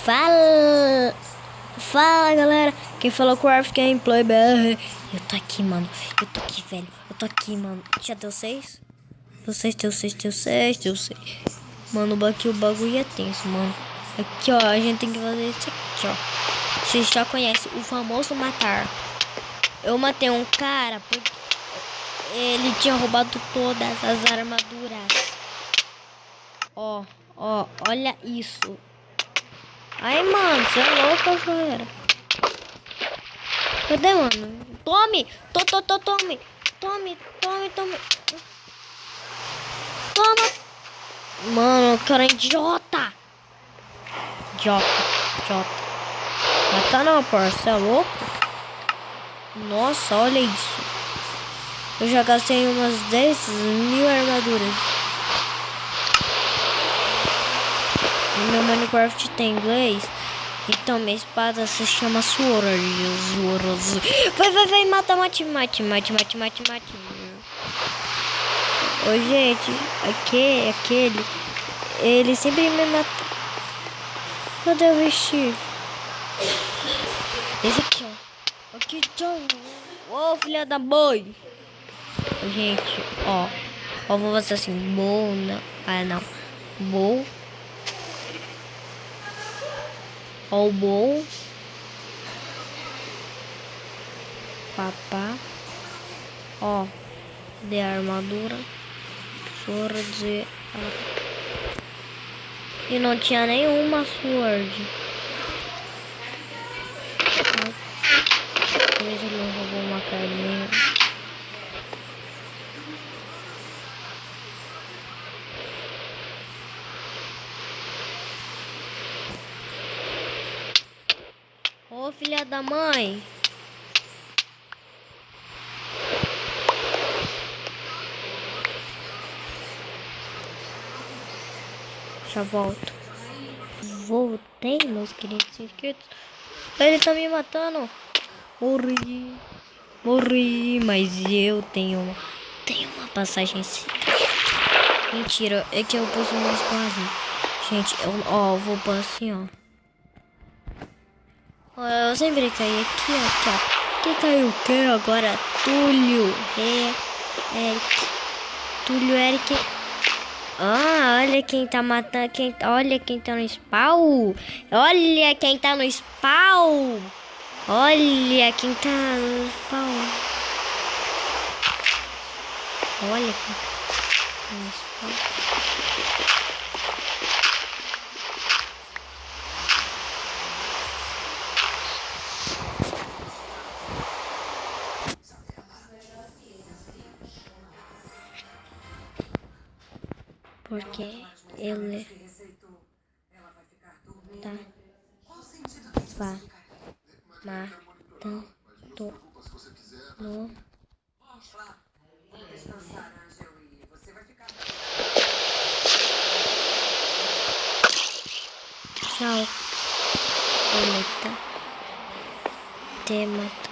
Fala! Fala, galera! Quem falou Craft Gameplay BR. Eu tô aqui, mano. Eu tô aqui, velho. Eu tô aqui, mano. Já deu 6? Deu 6, deu 6, deu 6, deu 6. Mano, aqui o bagulho é tenso, mano. Aqui, ó. A gente tem que fazer isso aqui, ó. Vocês já conhecem o famoso matar. Eu matei um cara porque ele tinha roubado todas as armaduras. Ó, olha isso. Ai, mano, você é louco, galera. Cadê, mano? Tome! Tome! Tome! Toma! Mano, cara, idiota! Idiota. Mata não, parça, você é louco? Nossa, olha isso. Eu já gastei umas 10.000 armaduras. E meu Minecraft tem inglês. Então minha espada se chama Sword. Vai, mate. Ô, gente, aquele, ele sempre me mata. Cadê o vestido? Esse aqui, ó. Aqui, tchau. Ô, filha da mãe. Gente, ó, vou fazer assim, bom, não. Ah, não. Bom. Ó, o bom. Papá. Ó, de armadura. Sword. E não tinha nenhuma sword. Talvez ele não roubou uma carninha. Ô, filha da mãe. Já volto. Voltei, meus queridos inscritos. Ele tá me matando. Morri, mas eu tenho uma passagem secreta. Mentira, é que eu pus uma espada. Gente, eu vou pôr assim, ó. Eu sempre caí aqui, ó. Quem caiu o quê? Agora Túlio, Eric. Ah, olha quem tá matando. Olha quem tá no spawn. Olha quem tá no spawn. Olha quem tá no spawn. Olha quem tá no spawn. Porque ele tá matando no tchau. Ele tá te matando.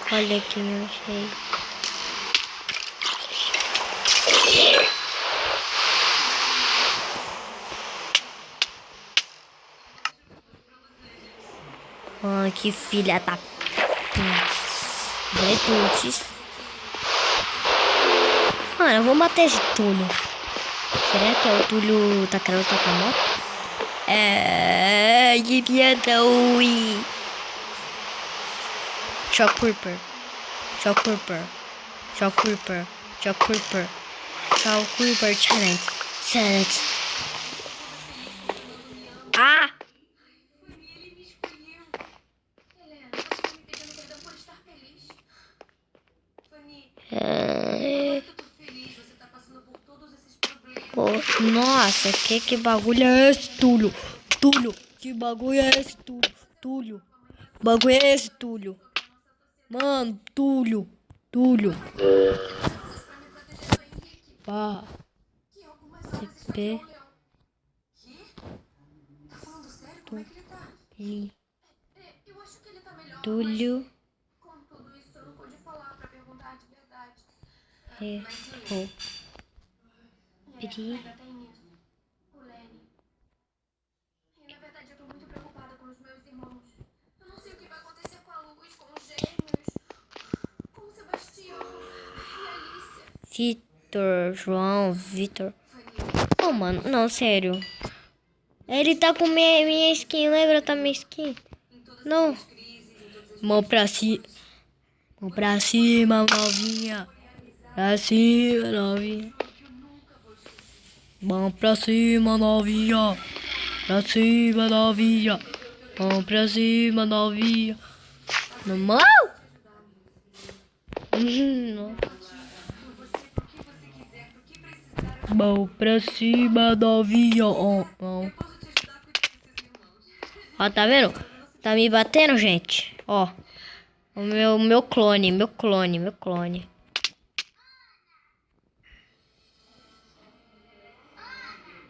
Olha quem eu achei. Ah, que filha da putz. Mano, eu vou matar esse Túlio. Será que é o Túlio tá querendo tocar moto? Que piada ruim. Shock Creeper Challenge. Ah! Nossa, que bagulho é esse, Túlio? Túlio, que bagulho é esse, Túlio? Túlio, bagulho é esse, Túlio? Mano, Túlio, Túlio. Pá. CP. Túlio. Errou. Pri. Na verdade, eu tô muito preocupada com os meus irmãos. Eu não sei o que vai acontecer com a Luz, com os gêmeos, com o Sebastião e a Alicia. Vitor, João, Vitor. Oh, mano, não, sério. Ele tá com minha skin, lembra da minha skin? Não. Mão pra cima. Mão pra cima, novinha. Pra cima, novinha. Mão pra cima, novinha. Pra cima, novinha. Mão pra cima, novinha. Normal? Mão pra cima, novinha. Ó, ó, tá vendo? Tá me batendo, gente. Ó. O meu clone, meu clone, meu clone.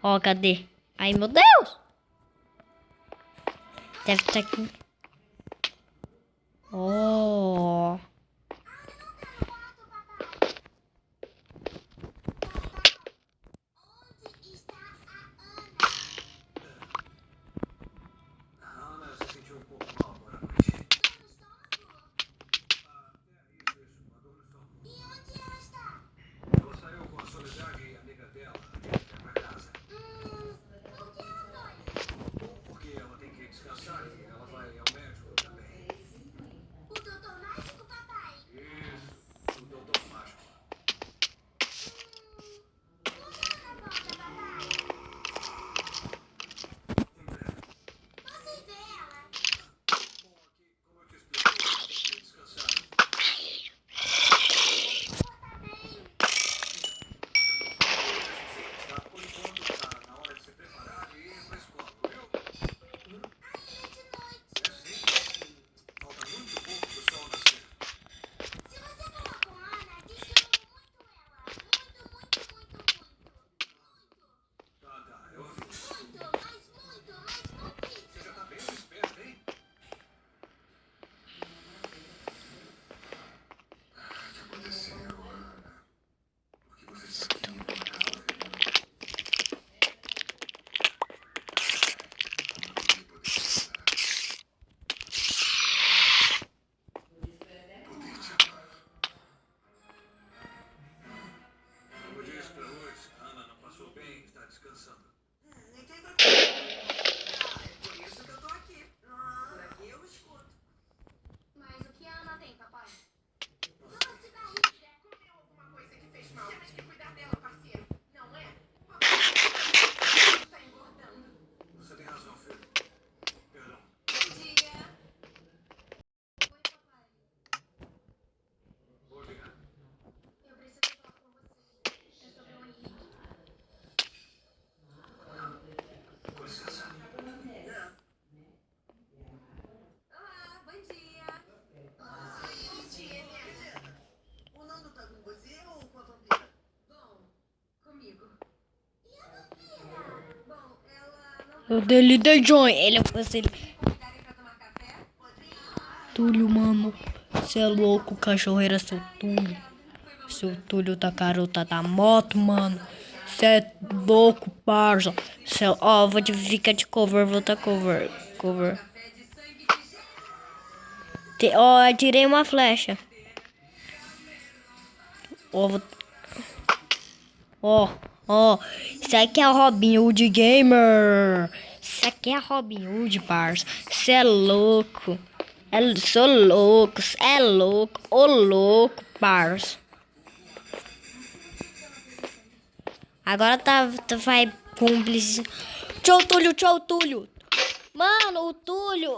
Ó, cadê? Ai, meu Deus! Deve estar aqui. Ó. Mas o que a Ana tem, papai? O dele da Joy. Ele fosse ele. Túlio, mano. Você é louco, cachorreira, seu Túlio. Seu Túlio da garota da moto, mano. Você é louco, parça. Ó, vou te ficar de cover, vou dar cover. Cover. Ó, atirei uma flecha. Ó, isso aqui é o Robin Hood Gamer. Isso aqui é Robin Hood, parça. Cê é louco. Sou louco, cê é louco. Ô louco, parça. Agora vai cúmplice. Tchau, Túlio, tchau, Túlio. Mano, o Túlio.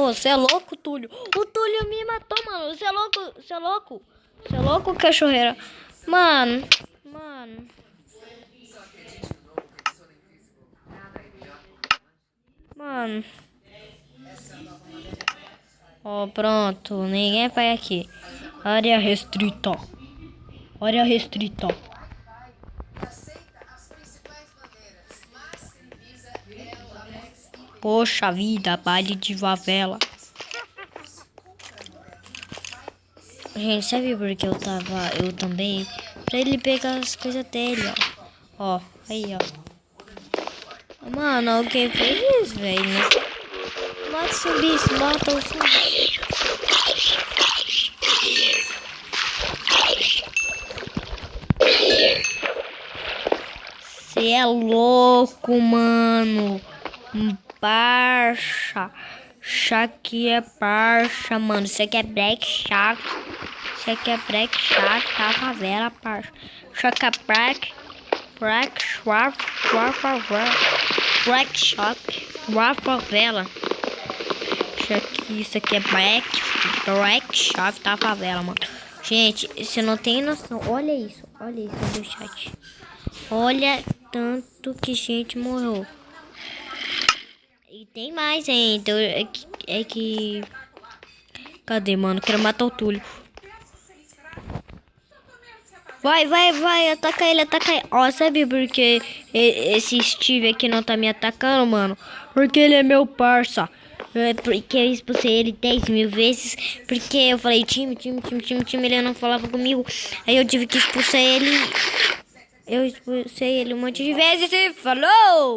Ô, você é louco, Túlio? O Túlio me matou, mano. Você é louco? Você é louco? Você é louco, cachorreira? Mano. Ó, pronto. Ninguém vai aqui. Área restrita. Área restrita. Poxa vida, baile de favela. Gente, sabe por que eu também? Pra ele pegar as coisas dele, ó. Ó, aí, ó. Mano, alguém fez isso, velho. Mata o zumbi, mata o zumbi. Você é louco, mano. Parcha. Isso aqui é parcha, mano. Isso aqui é Black Shark. Isso aqui é Black Shark, tá? Favela, parcha. Isso aqui é Black Shark, Black Shark, favela. Isso aqui é Black Shark, tá? Favela, mano. Gente, você não tem noção. Olha isso do chat. Olha tanto que gente morreu. E tem mais ainda. É que... Cadê, mano? Quero matar o Túlio. Vai. Ataca ele. Ó, sabe por que esse Steve aqui não tá me atacando, mano? Porque ele é meu parça. Porque eu expulsei ele 10.000 vezes. Porque eu falei time, ele não falava comigo. Aí eu tive que expulsar ele. Eu expulsei ele um monte de vezes e falou!